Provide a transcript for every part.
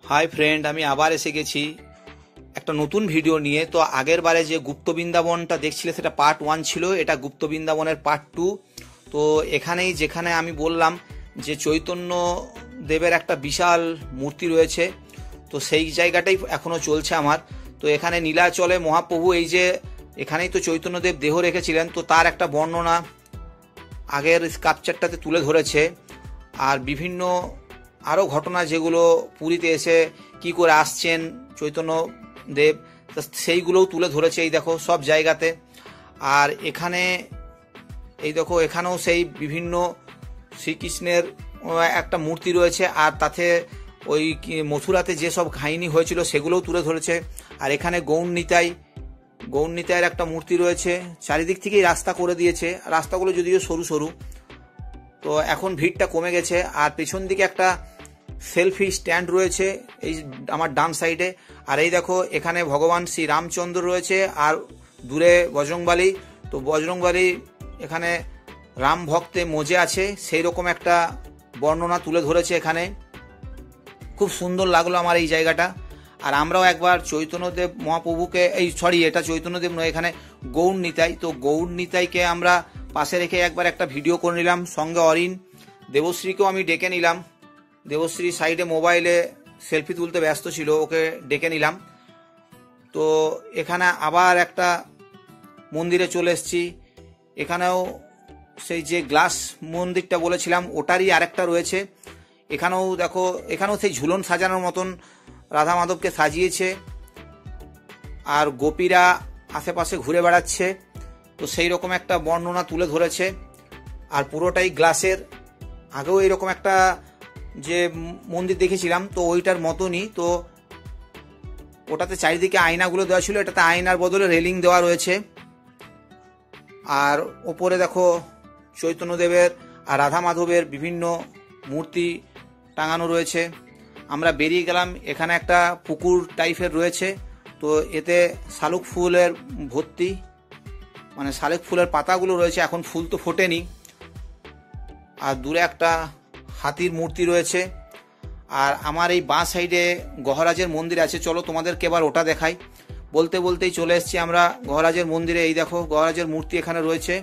Hi friend, আমি আবার এসে গেছি একটা নতুন ভিডিও নিয়ে। তো আগের বারে যে গুপ্ত বৃন্দাবনটা দেখছিলে সেটা পার্ট 1 ছিল, এটা গুপ্ত বৃন্দাবনের পার্ট 2। তো এখানেই যেখানে আমি বললাম যে চৈতন্য দেবের একটা বিশাল মূর্তি রয়েছে, তো সেই জায়গাটাই এখনো চলছে আমার। তো এখানে নীলাচলে মহাপ্রভু এই যে এখানেই তো চৈতন্যদেব দেহ রেখেছিলেন, তো তার একটা বর্ণনা আগের স্কাল্পচারটাতে তুলে ধরেছে। আর বিভিন্ন আরও ঘটনা যেগুলো পুরীতে এসে কি করে আসছেন চৈতন্য দেব, সেইগুলোও তুলে ধরেছে এই দেখো সব জায়গাতে। আর এখানে এই দেখো এখানেও সেই বিভিন্ন শ্রীকৃষ্ণের একটা মূর্তি রয়েছে, আর তাতে ওই মথুরাতে যেসব কাহিনী হয়েছিল সেগুলোও তুলে ধরেছে। আর এখানে গৌরনীতায়ের একটা মূর্তি রয়েছে, চারিদিক থেকেই রাস্তা করে দিয়েছে, রাস্তাগুলো যদিও সরু সরু, তো এখন ভিড়টা কমে গেছে। আর পেছন দিকে একটা সেলফি স্ট্যান্ড রয়েছে এই আমার ডান সাইডে। আর এই দেখো এখানে ভগবান শ্রী রামচন্দ্র রয়েছে, আর দূরে বজরংবলী। তো বজরংবলী এখানে রাম ভক্তে মজে আছে, সেই রকম একটা বর্ণনা তুলে ধরেছে এখানে। খুব সুন্দর লাগলো আমার এই জায়গাটা। আর আমরাও একবার চৈতন্যদেব মহাপ্রভুকে এটা চৈতন্যদেব নয়, এখানে গৌরনীতাই। তো গৌরনীতাইকে আমরা পাশে রেখে একবার একটা ভিডিও করে নিলাম, সঙ্গে অরিন দেবশ্রীকেও আমি ডেকে নিলাম। দেবশ্রী সাইডে মোবাইলে সেলফি তুলতে ব্যস্ত ছিল, ওকে ডেকে নিলাম। তো এখানে আবার একটা মন্দিরে চলে এসেছি। এখানেও সেই যে গ্লাস মন্দিরটা বলেছিলাম ওটারই আরেকটা রয়েছে। এখানেও দেখো, এখানেও সেই ঝুলন সাজানোর মতন রাধা মাধবকে সাজিয়েছে, আর গোপীরা আশেপাশে ঘুরে বেড়াচ্ছে, তো সেই রকম একটা বর্ণনা তুলে ধরেছে। আর পুরোটাই গ্লাসের। আগেও এরকম একটা যে মন্দির দেখেছিলাম, তো ওইটার মতনই। তো ওটাতে চারিদিকে আয়নাগুলো দেওয়া ছিল, এটাতে আয়নার বদলে রেলিং দেওয়া রয়েছে। আর ওপরে দেখো চৈতন্যদেবের আর রাধা মাধবের বিভিন্ন মূর্তি টাঙানো রয়েছে। আমরা বেরিয়ে গেলাম, এখানে একটা পুকুর টাইপের রয়েছে, তো এতে শালুক ফুলের ভর্তি, মানে শালুক ফুলের পাতাগুলো রয়েছে, এখন ফুল তো ফোটেনি। আর দূরে একটা হাতির মূর্তি রয়েছে। আর আমার এই বাঁ সাইডে গহরাজের মন্দির আছে, চলো তোমাদেরকে এবার ওটা দেখাই। বলতে বলতেই চলে এসেছি আমরা গহরাজের মন্দিরে। এই দেখো গহরাজের মূর্তি এখানে রয়েছে,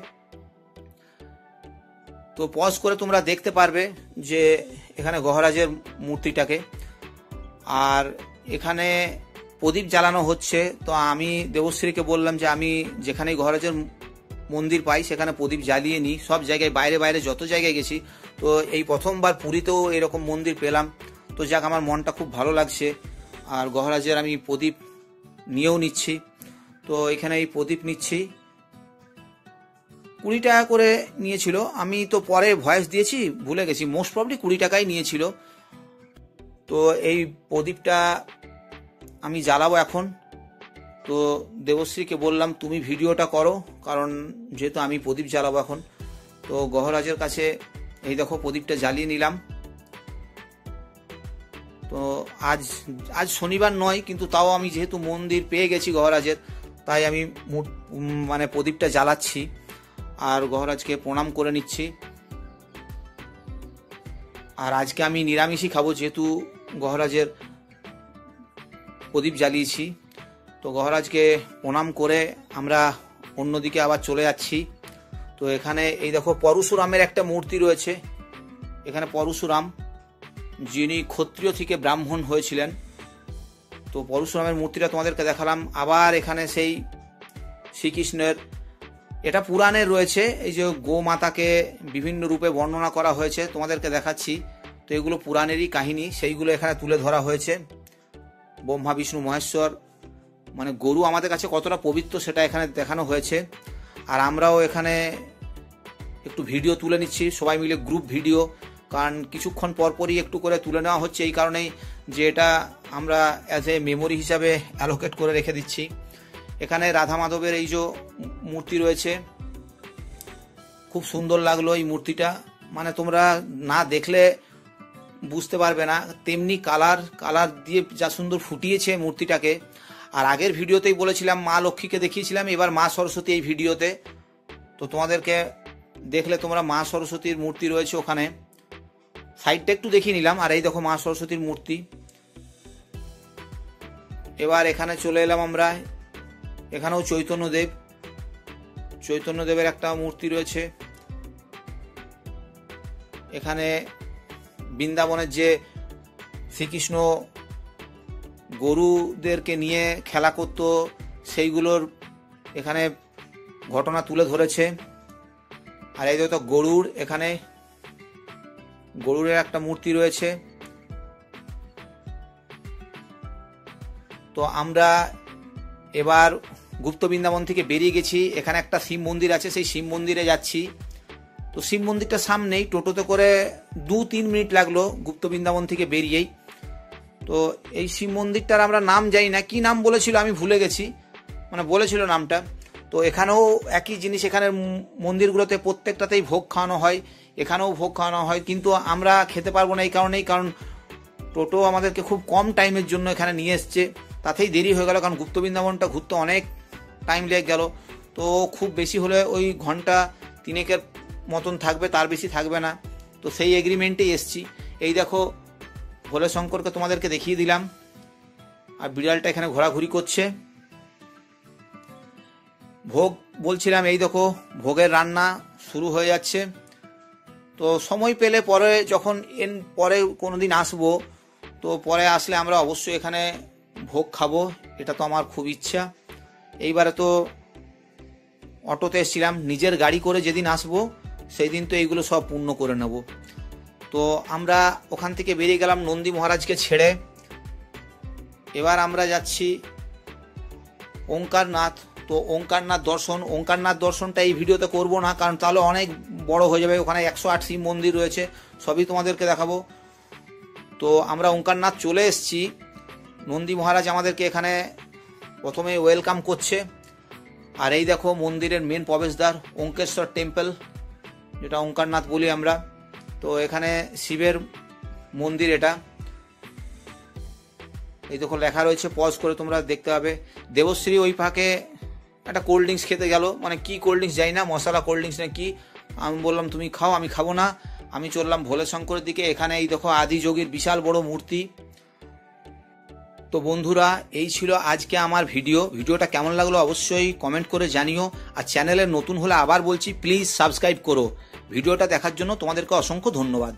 তো পজ করে তোমরা দেখতে পারবে যে এখানে গহরাজের মূর্তিটাকে। আর এখানে প্রদীপ জ্বালানো হচ্ছে, তো আমি দেবশ্রীকে বললাম যে আমি যেখানেই গহরাজের মন্দির পাই সেখানে প্রদীপ জ্বালিয়ে নিই। সব জায়গায় বাইরে বাইরে যত জায়গায় গেছি, তো এই প্রথমবার পুরীতেও এরকম মন্দির পেলাম, তো যাক আমার মনটা খুব ভালো লাগছে। আর গহরাজের আমি প্রদীপ নিয়েও নিচ্ছি, তো এখানে এই প্রদীপ নিচ্ছি। 20 টাকা করে নিয়েছিল, আমি তো পরে ভয়েস দিয়েছি ভুলে গেছি, মোস্ট প্রবলি 20 টাকাই নিয়েছিল। তো এই প্রদীপটা আমি জ্বালাবো এখন। তো দেবশ্রীকে বললাম তুমি ভিডিওটা করো, কারণ যেহেতু আমি প্রদীপ জ্বালাবো এখন। তো গহরাজের কাছে এই দেখো প্রদীপটা জ্বালিয়ে নিলাম। তো আজ শনিবার নয়, কিন্তু তাও আমি যেহেতু মন্দির পেয়ে গেছি গহরাজের, তাই আমি মানে প্রদীপটা জ্বালাচ্ছি আর গহরাজকে প্রণাম করে নিচ্ছি। আর আজকে আমি নিরামিষই খাবো, যেহেতু গহরাজের প্রদীপ জ্বালিয়েছি। তো গহরাজকে প্রণাম করে আমরা অন্যদিকে আবার চলে যাচ্ছি। তো এখানে এই দেখো পরশুরামের একটা মূর্তি রয়েছে। এখানে পরশুরাম যিনি ক্ষত্রিয় থেকে ব্রাহ্মণ হয়েছিলেন, তো পরশুরামের মূর্তিটা তোমাদেরকে দেখালাম। আবার এখানে সেই শ্রীকৃষ্ণের, এটা পুরাণের রয়েছে, এই যে গোমাতাকে বিভিন্ন রূপে বর্ণনা করা হয়েছে, তোমাদেরকে দেখাচ্ছি। তো এগুলো পুরাণেরই কাহিনী, সেইগুলো এখানে তুলে ধরা হয়েছে। ব্রহ্মা বিষ্ণু মহেশ্বর, মানে গরু আমাদের কাছে কতটা পবিত্র সেটা এখানে দেখানো হয়েছে। আর আমরাও এখানে একটু ভিডিও তুলে নিচ্ছি সবাই মিলে, গ্রুপ ভিডিও, কারণ কিছুক্ষণ পরপরই একটু করে তুলে নেওয়া হচ্ছে, এই কারণেই যে এটা আমরা অ্যাজ এ মেমোরি হিসাবে অ্যালোকেট করে রেখে দিচ্ছি। এখানে রাধা মাধবের এই যে মূর্তি রয়েছে, খুব সুন্দর লাগলো এই মূর্তিটা, মানে তোমরা না দেখলে বুঝতে পারবে না, তেমনি কালার দিয়ে যা সুন্দর ফুটিয়েছে মূর্তিটাকে। আর আগের ভিডিওতেই বলেছিলাম মা লক্ষ্মীকে দেখিয়েছিলাম, এবার মা সরস্বতী এই ভিডিওতে। তো তোমাদেরকে দেখলে তোমরা মা সরস্বতীর মূর্তি রয়েছে ওখানে, সাইডটা একটু দেখিয়ে নিলাম। আর এই দেখো মা সরস্বতীর মূর্তি। এবার এখানে চলে এলাম আমরা, এখানেও চৈতন্যদেবের একটা মূর্তি রয়েছে। এখানে বৃন্দাবনের যে শ্রীকৃষ্ণ গরুদেরকে নিয়ে খেলা করত সেইগুলোর এখানে ঘটনা তুলে ধরেছে। আর এই তো গরুর, এখানে গরুরের একটা মূর্তি রয়েছে। তো আমরা এবার গুপ্ত বৃন্দাবন থেকে বেরিয়ে গেছি। এখানে একটা শিব মন্দির আছে, সেই শিব মন্দিরে যাচ্ছি। তো শিব মন্দিরটার সামনেই, টোটোতে করে 2-3 মিনিট লাগলো গুপ্ত বৃন্দাবন থেকে বেরিয়েই। তো এই শিব মন্দিরটার আমরা নাম জানি না, কি নাম বলেছিল আমি ভুলে গেছি, মানে বলেছিল নামটা। তো এখানেও একই জিনিস, এখানে মন্দিরগুলোতে প্রত্যেকটাতেই ভোগ খাওয়ানো হয়, এখানেও ভোগ খাওয়ানো হয়, কিন্তু আমরা খেতে পারবো না এই কারণেই, কারণ টোটো আমাদেরকে খুব কম টাইমের জন্য এখানে নিয়ে এসছে, তাতেই দেরি হয়ে গেল। কারণ গুপ্ত বৃন্দাবনটা ঘুরতে অনেক টাইম লেগে গেল। তো খুব বেশি হলে ওই ঘন্টা 3 মতন থাকবে, তার বেশি থাকবে না। তো সেই এগ্রিমেন্টেই এসছি। এই দেখো ভোলে শঙ্করকে তোমাদেরকে দেখিয়ে দিলাম, আর বিড়ালটা এখানে ঘোরাঘুরি করছে। ভোগ বলছিলাম, এই দেখো ভোগের রান্না শুরু হয়ে যাচ্ছে। তো সময় পেলে পরে, যখন পরে কোনোদিন আসবো, তো পরে আসলে আমরা অবশ্যই এখানে ভোগ খাবো, এটা তো আমার খুব ইচ্ছা। এইবারে তো অটোতে এসেছিলাম, নিজের গাড়ি করে যেদিন আসবো সেই দিন তো এইগুলো সব পূর্ণ করে নেব। তো আমরা ওখান থেকে বেরিয়ে গেলাম নন্দী মহারাজকে ছেড়ে। এবার আমরা যাচ্ছি ওঙ্কারনাথ। তো ওঙ্কারনাথ দর্শনটা এই ভিডিওতে করব না, কারণ তাহলে অনেক বড় হয়ে যাবে। ওখানে 108 শিব মন্দির রয়েছে, সবই তোমাদেরকে দেখাবো। তো আমরা ওঙ্কারনাথ চলে এসেছি। নন্দী মহারাজ আমাদেরকে এখানে প্রথমে ওয়েলকাম করছে। আর এই দেখো মন্দিরের মেন প্রবেশদ্বার, ওঙ্কেশ্বর টেম্পল, যেটা ওঙ্কারনাথ বলি আমরা। তো এখানে শিবের মন্দির এটা। এই দেখো লেখা রয়েছে, পজ করে তোমরা দেখতে পাবে। দেবশ্রী ওই ফাঁকে একটা কোল্ড ড্রিঙ্কস খেতে গেল, মানে কি কোল্ড ড্রিঙ্কস যাই না, মশলা কোল্ড ড্রিঙ্কস না কি। আমি বললাম তুমি খাও, আমি খাবো না। আমি চললাম ভোলে শঙ্করের দিকে। এখানে এই দেখো আদি যোগীর বিশাল বড় মূর্তি। তো বন্ধুরা, এই ছিল আজকে আমার ভিডিওটা কেমন লাগলো অবশ্যই কমেন্ট করে জানিও। আর চ্যানেলে নতুন হলে আবার বলছি, প্লিজ সাবস্ক্রাইব করো। ভিডিওটা দেখার জন্য তোমাদেরকে অসংখ্য ধন্যবাদ।